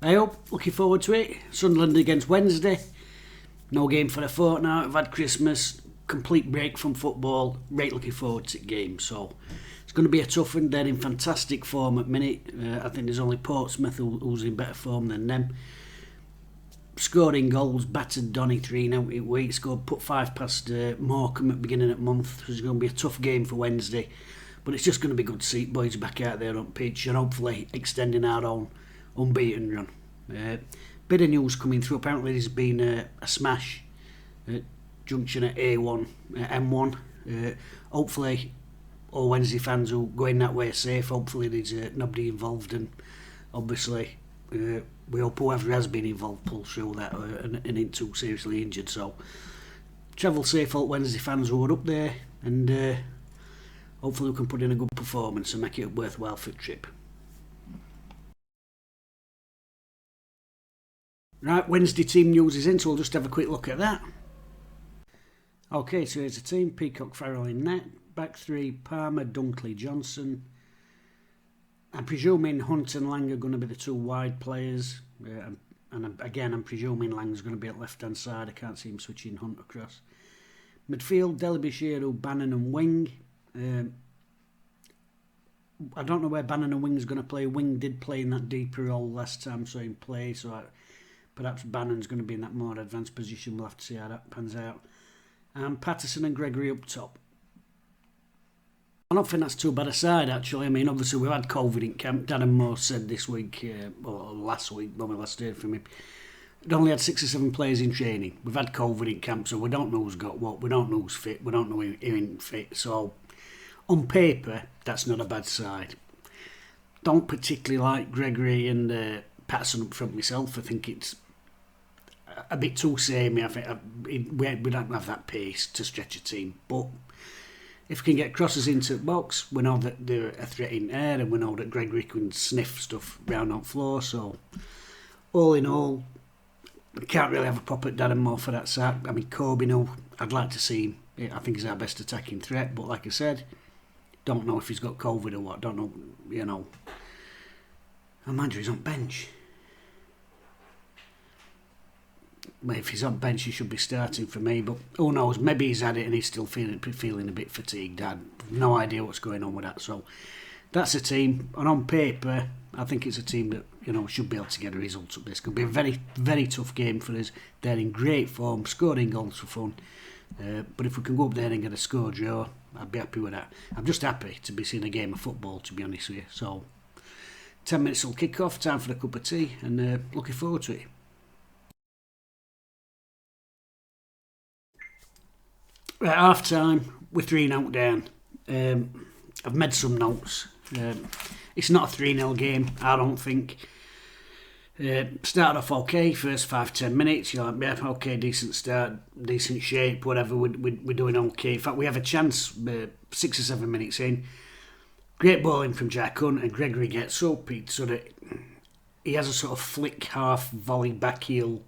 I hope. Looking forward to it. Sunderland against Wednesday. No game for a fortnight. I've had Christmas. Complete break from football. Right looking forward to the game. So it's going to be a tough one. They're in fantastic form at minute. I think there's only Portsmouth who's in better form than them. Scoring goals, battered Donny 3-0 in week. Scored, put 5 past Morecambe at the beginning of the month. So it's going to be a tough game for Wednesday. But it's just going to be good to see boys back out there on pitch and hopefully extending our own unbeaten run. Bit of news coming through. Apparently there's been a smash at junction at A1, M1. Hopefully all Wednesday fans will go in that way safe. Hopefully there's nobody involved, and obviously we hope whoever has been involved pulls through that and ain't too seriously injured. So travel safe, all Wednesday fans who are up there, and hopefully we can put in a good performance and make it worthwhile for the trip. Right, Wednesday team news is in, so we'll just have a quick look at that. Okay, so here's the team. Peacock, Farrell in net. Back three, Palmer, Dunkley, Johnson. I'm presuming Hunt and Lang are going to be the two wide players. And again, I'm presuming Lang's going to be at left-hand side. I can't see him switching Hunt across. Midfield, Delabishiru, Bannon and Wing. I don't know where Bannon and Wing's going to play. Wing did play in that deeper role last time, so in play. So perhaps Bannon's going to be in that more advanced position. We'll have to see how that pans out. And Patterson and Gregory up top. I don't think that's too bad a side, actually. I mean, obviously we've had COVID in camp. Darren Moore said this week, or last week when we last heard from him, we'd only had 6 or 7 players in training. We've had COVID in camp, so we don't know who's got what. We don't know who's fit. We don't know who ain't fit. So on paper, that's not a bad side. Don't particularly like Gregory and Patterson up front myself. I think it's a bit too samey. I think we don't have that pace to stretch a team. But if we can get crosses into the box, we know that they're a threat in air, and we know that Gregory can sniff stuff round on floor. So all in all, we can't really have a pop at Darren Moore for that side. I mean, Corbin, I'd like to see him. I think he's our best attacking threat. But like I said, don't know if he's got COVID or what. Don't know, you know. I mind you, he's on bench. If he's on bench, he should be starting for me, but who knows? Maybe he's had it and he's still feeling a bit fatigued. I have no idea what's going on with that. So that's a team, and on paper, I think it's a team that should be able to get a result up. This could be a very, very tough game for us. They're in great form, scoring goals for fun. But if we can go up there and get a score draw, I'd be happy with that. I'm just happy to be seeing a game of football, to be honest with you. So 10 minutes will kick off. Time for a cup of tea, and looking forward to it. At half time, we're 3-0 down. I've made some notes. It's not a 3-0 game, I don't think. Started off okay, first 5-10 minutes. You're like, yeah, okay, decent start, decent shape, whatever, we're doing okay. In fact, we have a chance 6 or 7 minutes in. Great ball in from Jack Hunt, and Gregory gets up. He has a sort of flick, half volley, back heel,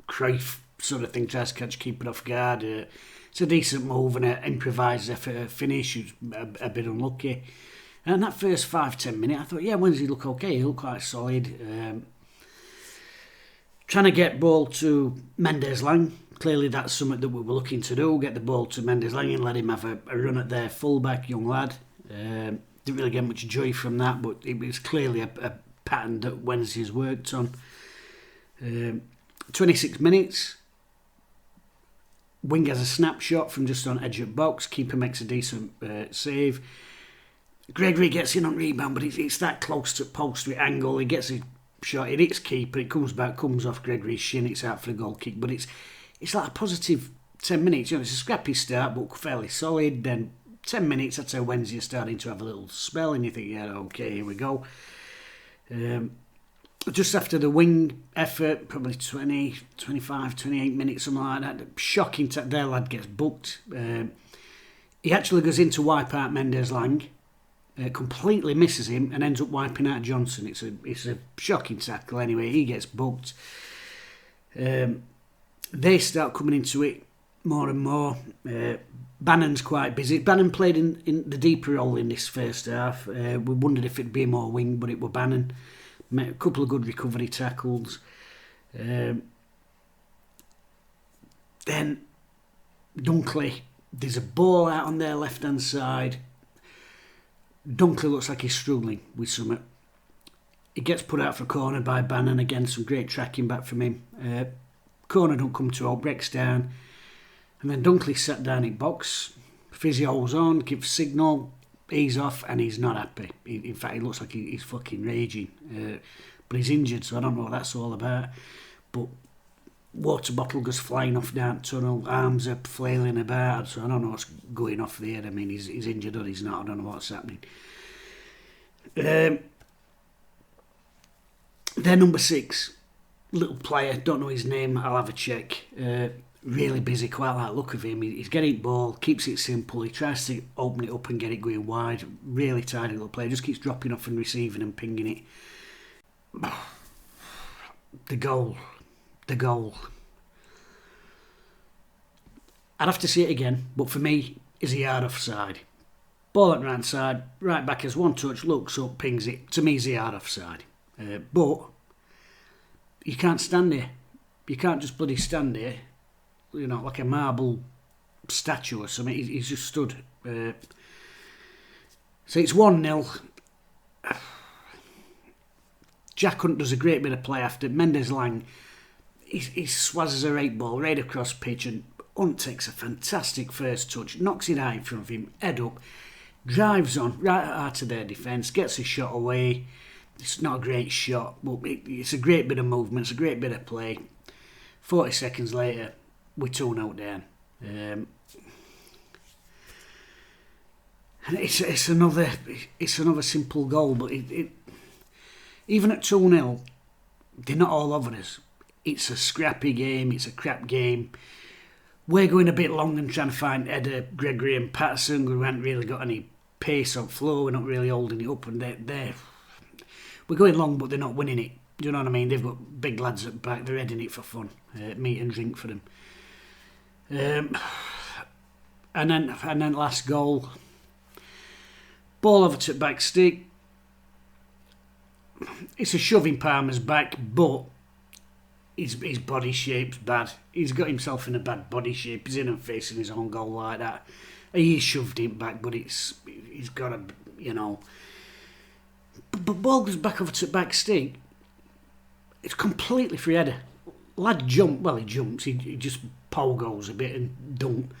Cruyff sort of thing, tries to catch keeper off guard. It's a decent move and an improvised effort finish. He was a bit unlucky. And that first 5-10 minutes, I thought, yeah, Wednesday look okay. He looked quite solid. Trying to get ball to Mendes-Lang. Clearly that's something that we were looking to do. Get the ball to Mendes-Lang and let him have a run at their fullback, young lad. Didn't really get much joy from that, but it was clearly a pattern that Wednesday's worked on. 26 minutes. Wing has a snapshot from just on edge of box. Keeper makes a decent save. Gregory gets in on rebound, but it's that close to post with angle. He gets a shot. It hits keeper. It comes back, comes off Gregory's shin. It's out for the goal kick. But it's like a positive 10 minutes. It's a scrappy start, but fairly solid. Then 10 minutes, I'd say Wednesday is starting to have a little spell, and you think, yeah, okay, here we go. Just after the Wing effort, probably 20, 25, 28 minutes, something like that, shocking, their lad gets booked. He actually goes in to wipe out Mendes-Lang, completely misses him and ends up wiping out Johnson. It's a shocking tackle anyway. He gets booked. They start coming into it more and more. Bannon's quite busy. Bannon played in the deeper role in this first half. We wondered if it'd be more Wing, but it were Bannon. Made a couple of good recovery tackles. Then Dunkley, there's a ball out on their left hand side. Dunkley looks like he's struggling with something. He gets put out for a corner by Bannon. Again, some great tracking back from him. Corner don't come to out, breaks down. And then Dunkley sat down in box. Physio's on, gives signal. He's off and he's not happy. In fact, he looks like he's fucking raging. But he's injured, so I don't know what that's all about. But water bottle goes flying off down the tunnel. Arms are flailing about. So I don't know what's going off there. I mean, he's injured or he's not. I don't know what's happening. Then number 6, little player, don't know his name, I'll have a check. Really busy, quite like the look of him. He's getting the ball, keeps it simple, he tries to open it up and get it going wide. Really tidy little player, just keeps dropping off and receiving and pinging it. The goal. I'd have to see it again, but for me, is a yard offside. Ball at the right side, right back has one touch, looks up, pings it. To me, is a yard offside. But you can't stand there. You can't just bloody stand there, you know, like a marble statue or something. He's just stood. So it's 1-0. Jack Hunt does a great bit of play after. Mendes Lang, he swazzes a 8 ball right across pitch, and Hunt takes a fantastic first touch, knocks it out in front of him, head up, drives on right out of their defence, gets a shot away. It's not a great shot, but it's a great bit of movement, it's a great bit of play. 40 seconds later, we're 2-0 down. And it's another simple goal, but even at 2-0, they're not all over us. It's a scrappy game, it's a crap game. We're going a bit long and trying to find Edda, Gregory and Patterson, who haven't really got any pace or flow, we're not really holding it up, and we're going long, but they're not winning it. Do you know what I mean? They've got big lads at the back, they're heading it for fun. Meat and drink for them. And then last goal. Ball over to back stick. It's a shove in Palmer's back, but his body shape's bad. He's got himself in a bad body shape. He's in and facing his own goal like that. He shoved it back, but he's got to, you know. But ball goes back over to back stick. It's completely free header. Lad he jumps. He just pogos a bit and don't.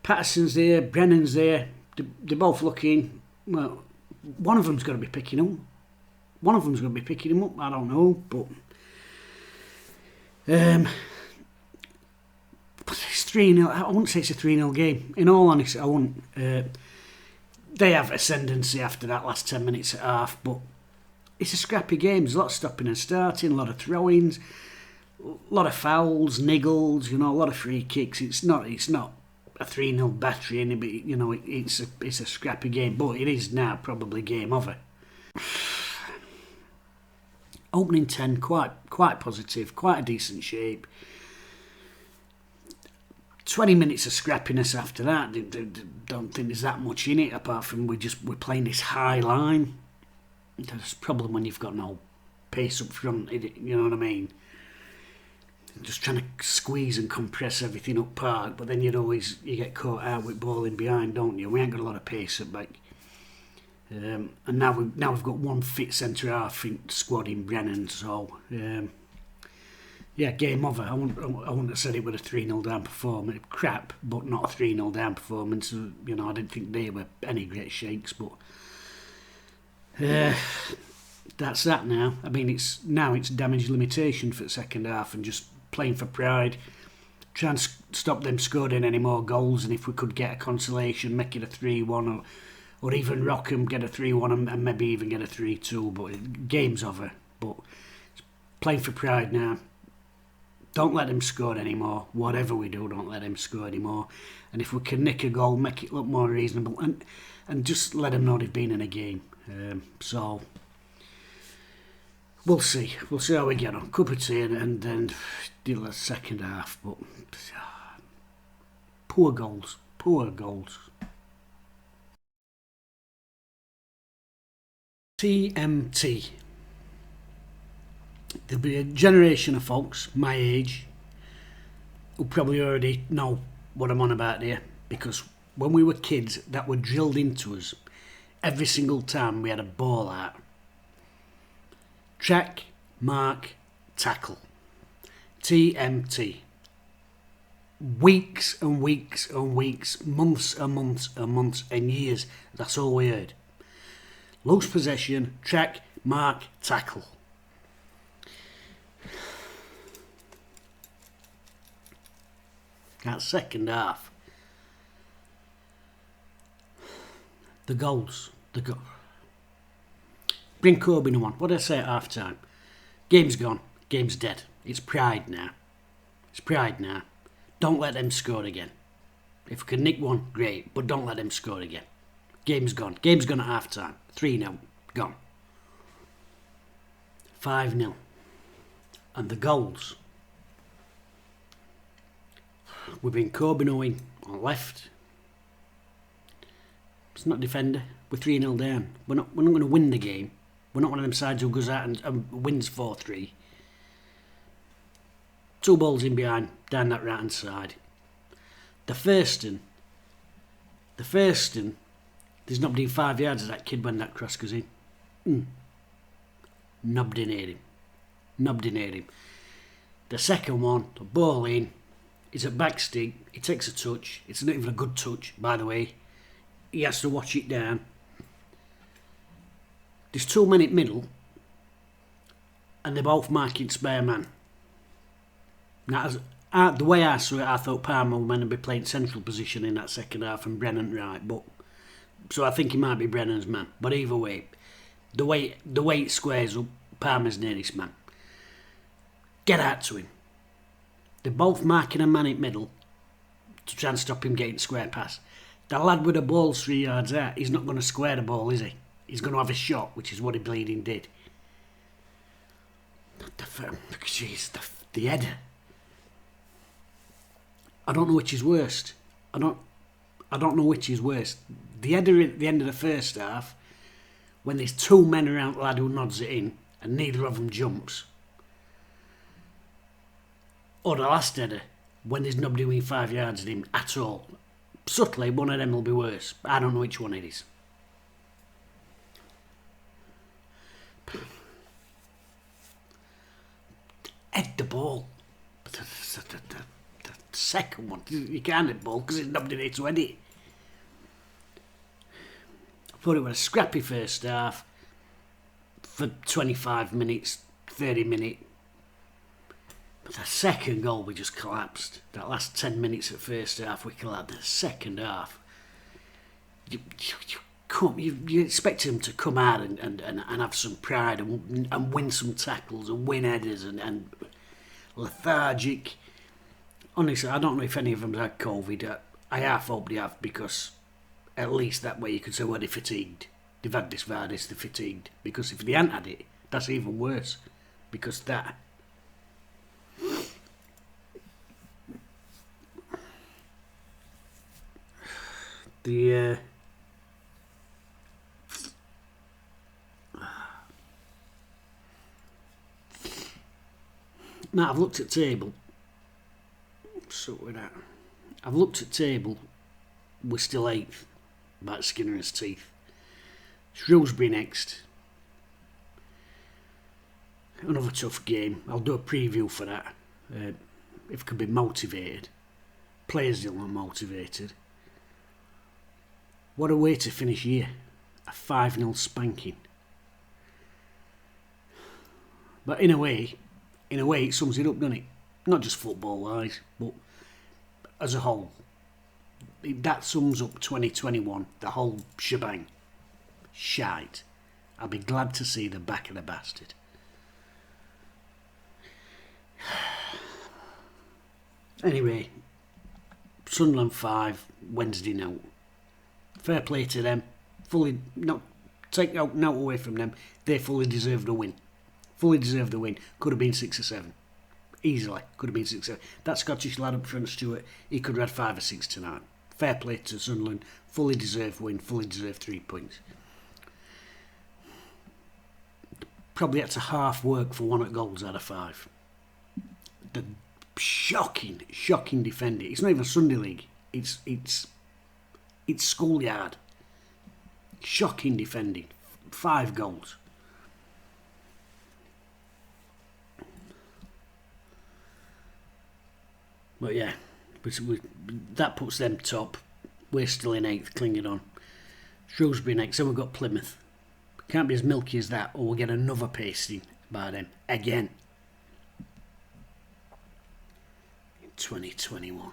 Patterson's there, Brennan's there. They're both looking. Well, one of them's got to be picking him. I don't know, but it's 3-0. I wouldn't say it's a 3-0 game. In all honesty, I wouldn't. They have ascendancy after that last 10 minutes at half, but it's a scrappy game. There's a lot of stopping and starting, a lot of throw-ins, a lot of fouls, niggles, you know, a lot of free kicks. It's not a 3-0 battering, but you know, it's a scrappy game, but it is now probably game over. Opening 10, quite positive, quite a decent shape. 20 minutes of scrappiness after that. Don't think there's that much in it, apart from we're playing this high line. That's a problem when you've got no pace up front, you know what I mean? Just trying to squeeze and compress everything up park, but then you get caught out with ball in behind, don't you? We ain't got a lot of pace at back. And now we've got one fit centre half squad in Brennan, so yeah, game over. I wouldn't have said it was a 3-0 down performance. Crap, but not a 3-0 down performance. You know, I didn't think they were any great shakes, but that's that now. I mean, it's damage limitation for the second half and just playing for pride, trying to stop them scoring any more goals, and if we could get a consolation, make it a 3-1 or even rock them, get a 3-1 and maybe even get a 3-2, but game's over. But it's playing for pride now. Don't let them score anymore. Whatever we do, don't let them score anymore. And if we can nick a goal, make it look more reasonable, and just let them know they've been in a game. So we'll see. We'll see how we get on. Cup of tea and then deal the second half. But poor goals. TMT. There'll be a generation of folks my age who probably already know what I'm on about here, because when we were kids, that were drilled into us every single time we had a ball out. Track, mark, tackle. TMT. Weeks and weeks and weeks, months and months and months and years, that's all we heard. Loose possession, track, mark, tackle. That second half. The goals. Bring Corbyn on. What did I say at half time? Game's gone. Game's dead. It's pride now. It's pride now. Don't let them score again. If we can nick one, great, but don't let them score again. Game's gone. Game's gone at half time. 3-0. Gone. 5-0. And the goals. We've been Corbyn on left. It's not defender. We're 3-0 down. We're not going to win the game. We're not one of them sides who goes out and wins 4-3. 2 balls in behind, down that right hand side. The first one, there's nobody in 5 yards of that kid when that cross goes in. Nobody near him. The second one, the ball in, it's at back stick, he takes a touch, it's not even a good touch, by the way. He has to watch it down. There's 2 men in middle, and they're both marking spare man. Now, the way I saw it, I thought Palmer was meant to be playing central position in that second half and Brennan right, so I think he might be Brennan's man. But either way, the way it squares up, Palmer's nearest man. Get out to him. They're both marking a man in middle to try and stop him getting square pass. The lad with the ball's 3 yards out, he's not going to square the ball, is he? He's going to have a shot, which is what he bleeding did. The header. I don't know which is worst. I don't know which is worst. The header at the end of the first half, when there's 2 men around the lad who nods it in, and neither of them jumps. Or the last header, when there's nobody within 5 yards of him at all. Subtly, one of them will be worse. I don't know which one it is. Head the ball. The second one, you can't head the ball because there's nobody there to head it. I thought it was a scrappy first half for 25 minutes, 30 minutes. But the second goal, we just collapsed. That last 10 minutes of first half, we collapsed. The second half, you expect them to come out and have some pride and win some tackles and win headers and lethargic. Honestly, I don't know if any of them had COVID. I half hope they have, because at least that way you could say, well, they're fatigued. They've had this virus, they're fatigued. Because if they hadn't had it, that's even worse. Because that... Now, I've looked at table. So with that, I've looked at table. We're still 8th, by skin of his teeth. Shrewsbury next. Another tough game. I'll do a preview for that. If it could be motivated. Players still not motivated. What a way to finish here. A 5-0 spanking. But in a way, it sums it up, doesn't it? Not just football-wise, but as a whole. That sums up 2021, the whole shebang. Shite. I'll be glad to see the back of the bastard. Anyway, Sunderland 5, Wednesday note. Fair play to them. Take note away from them. They fully deserve the win. Fully deserved the win. Could have been 6 or 7. Easily. Could have been 6 or 7. That Scottish lad up front, Stewart, he could have had 5 or 6 tonight. Fair play to Sunderland. Fully deserved win. Fully deserved 3 points. probably had to half work for 1 goals out of 5. The shocking defending. It's not even Sunday League. It's schoolyard. Shocking defending. 5 goals. But yeah, that puts them top. We're still in 8th, clinging on. Shrewsbury next, then we've got Plymouth. Can't be as milky as that, or we'll get another pasting by them again in 2021.